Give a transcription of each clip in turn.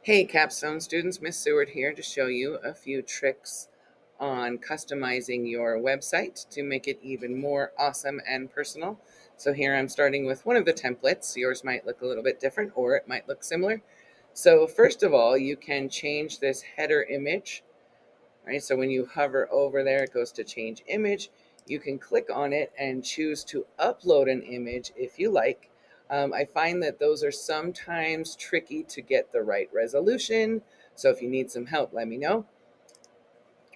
Hey Capstone students, Miss Seward here to show you a few tricks on customizing your website to make it even more awesome and personal. So here I'm starting with one of the templates. Yours might look a little bit different or it might look similar. So first of all, you can change this header image, right? So when you hover over there, it goes to change image. You can click on it and choose to upload an image if you like. I find that those are sometimes tricky to get the right resolution. So if you need some help, let me know.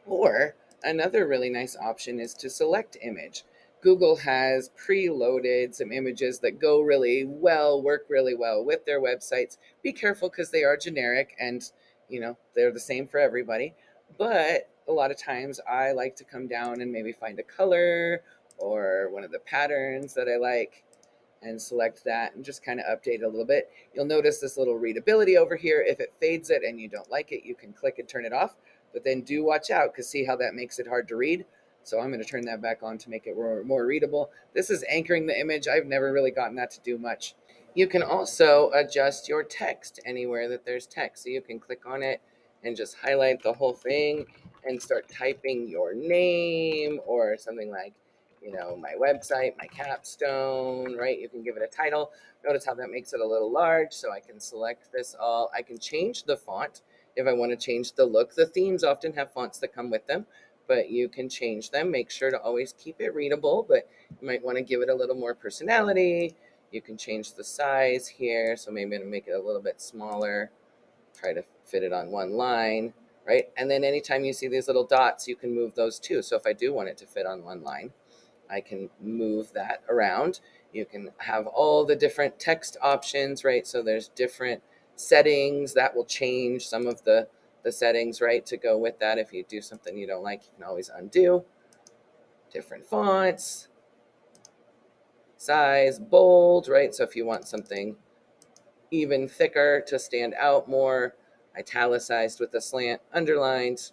Or another really nice option is to select image. Google has preloaded some images that go really well, work really well with their websites. Be careful because they are generic and they're the same for everybody. But a lot of times I like to come down and maybe find a color or one of the patterns that I like and select that and just kind of update it a little bit. You'll notice this little readability over here. If it fades it and you don't like it, you can click and turn it off. But then do watch out because see how that makes it hard to read? So I'm going to turn that back on to make it more readable. This is anchoring the image. I've never really gotten that to do much. You can also adjust your text anywhere that there's text. So you can click on it and just highlight the whole thing and start typing your name or something like my website, my capstone, right? You can give it a title. Notice how that makes it a little large, so I can select this all. I can change the font if I want to change the look. The themes often have fonts that come with them, but you can change them. Make sure to always keep it readable, but you might want to give it a little more personality. You can change the size here, so maybe I'm going to make it a little bit smaller, try to fit it on one line, right? And then anytime you see these little dots, you can move those too. So if I do want it to fit on one line, I can move that around. You can have all the different text options, right? So there's different settings that will change some of the settings, right, to go with that. If you do something you don't like, you can always undo. Different fonts, size, bold, right? So if you want something even thicker to stand out more, italicized with a slant, underlined.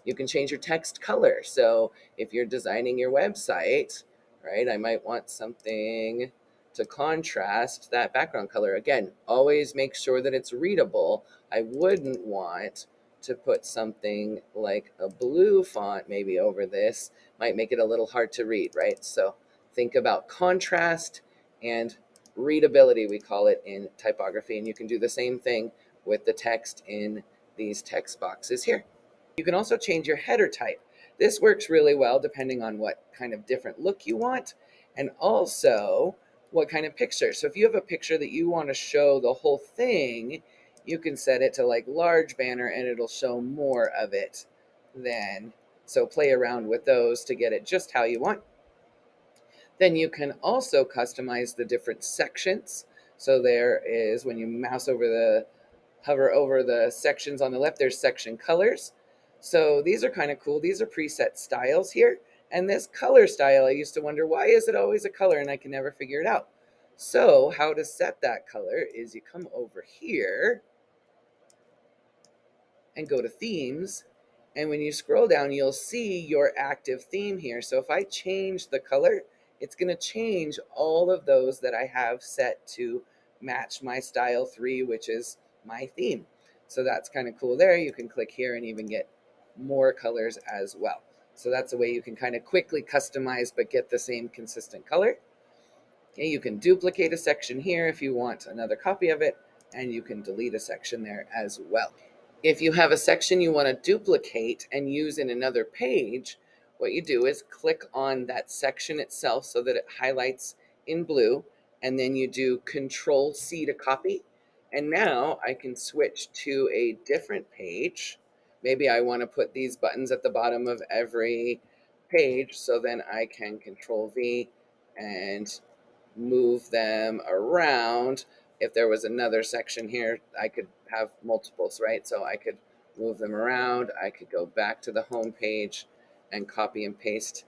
You can change your text color. So if you're designing your website, right, I might want something to contrast that background color. Again, always make sure that it's readable. I wouldn't want to put something like a blue font maybe over this. Might make it a little hard to read, right? So think about contrast and readability, we call it in typography. And you can do the same thing with the text in these text boxes here. You can also change your header type. This works really well depending on what kind of different look you want and also what kind of picture. So if you have a picture that you want to show the whole thing, you can set it to like large banner and it'll show more of it then. So play around with those to get it just how you want. Then you can also customize the different sections. So there is, when you hover over the sections on the left, there's section colors. So these are kind of cool. These are preset styles here. And this color style, I used to wonder, why is it always a color? And I can never figure it out. So how to set that color is you come over here and go to themes. And when you scroll down, you'll see your active theme here. So if I change the color, it's going to change all of those that I have set to match my style 3, which is my theme. So that's kind of cool there. You can click here and even get more colors as well. So that's a way you can kind of quickly customize but get the same consistent color. Okay, you can duplicate a section here if you want another copy of it, and you can delete a section there as well. If you have a section you want to duplicate and use in another page, what you do is click on that section itself so that it highlights in blue, and then you do Control C to copy. And now I can switch to a different page. Maybe I want to put these buttons at the bottom of every page, so then I can Control V and move them around. If there was another section here, I could have multiples, right? So I could move them around. I could go back to the home page and copy and paste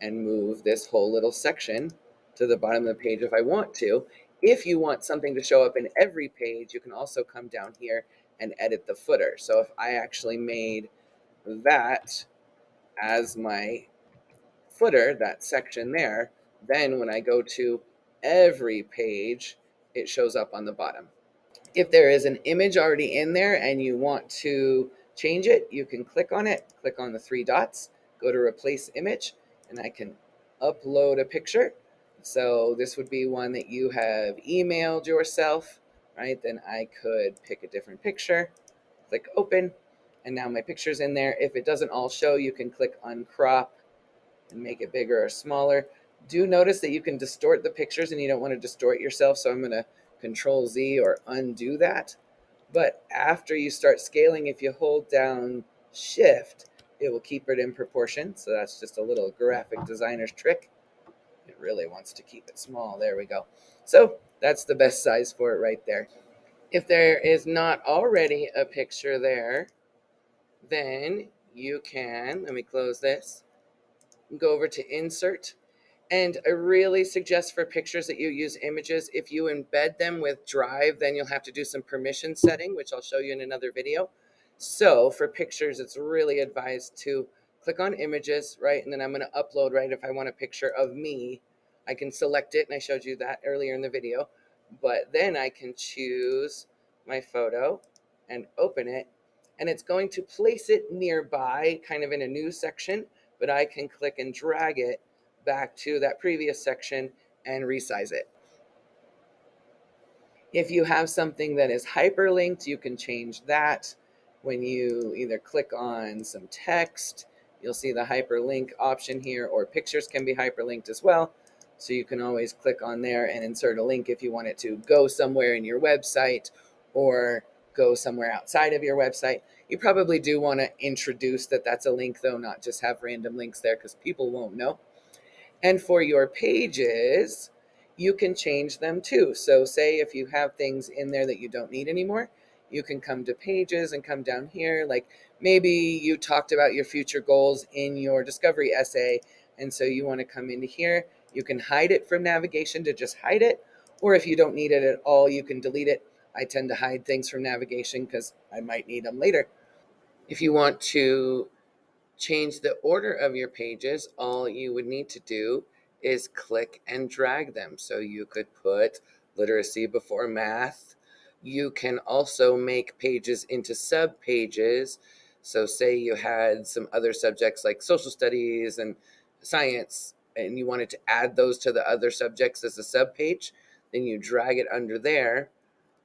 and move this whole little section to the bottom of the page if I want to. If you want something to show up in every page, you can also come down here and edit the footer. So if I actually made that as my footer, that section there, then when I go to every page, it shows up on the bottom. If there is an image already in there and you want to change it, you can click on it, click on the three dots, go to replace image, and I can upload a picture. So this would be one that you have emailed yourself, right? Then I could pick a different picture, click open, and now my picture's in there. If it doesn't all show, you can click uncrop and make it bigger or smaller. Do notice that you can distort the pictures and you don't want to distort yourself. So I'm going to Control Z or undo that. But after you start scaling, if you hold down Shift, it will keep it in proportion. So that's just a little graphic designer's trick. It really wants to keep it small. There we go. So that's the best size for it right there. If there is not already a picture there, then you can, let me close this, go over to Insert. And I really suggest for pictures that you use images. If you embed them with Drive, then you'll have to do some permission setting, which I'll show you in another video. So for pictures, it's really advised to click on images, right? And then I'm going to upload, right? If I want a picture of me, I can select it. And I showed you that earlier in the video. But then I can choose my photo and open it. And it's going to place it nearby, kind of in a new section, but I can click and drag it back to that previous section and resize it. If you have something that is hyperlinked, you can change that. When you either click on some text, you'll see the hyperlink option here, or pictures can be hyperlinked as well. So you can always click on there and insert a link if you want it to go somewhere in your website or go somewhere outside of your website. You probably do want to introduce that that's a link, though, not just have random links there, because people won't know. And for your pages, you can change them too. So say if you have things in there that you don't need anymore, you can come to pages and come down here. Like maybe you talked about your future goals in your discovery essay, and so you want to come into here. You can hide it from navigation to just hide it. Or if you don't need it at all, you can delete it. I tend to hide things from navigation because I might need them later. If you want to change the order of your pages, all you would need to do is click and drag them. So you could put literacy before math. You can also make pages into sub pages. So say you had some other subjects like social studies and science, and you wanted to add those to the other subjects as a sub page, then you drag it under there.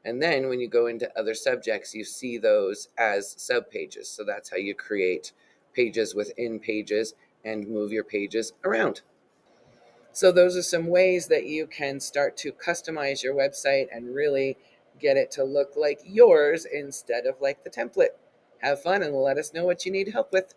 And then when you go into other subjects, you see those as subpages. So that's how you create pages within pages and move your pages around. So those are some ways that you can start to customize your website and really get it to look like yours instead of like the template. Have fun and let us know what you need help with.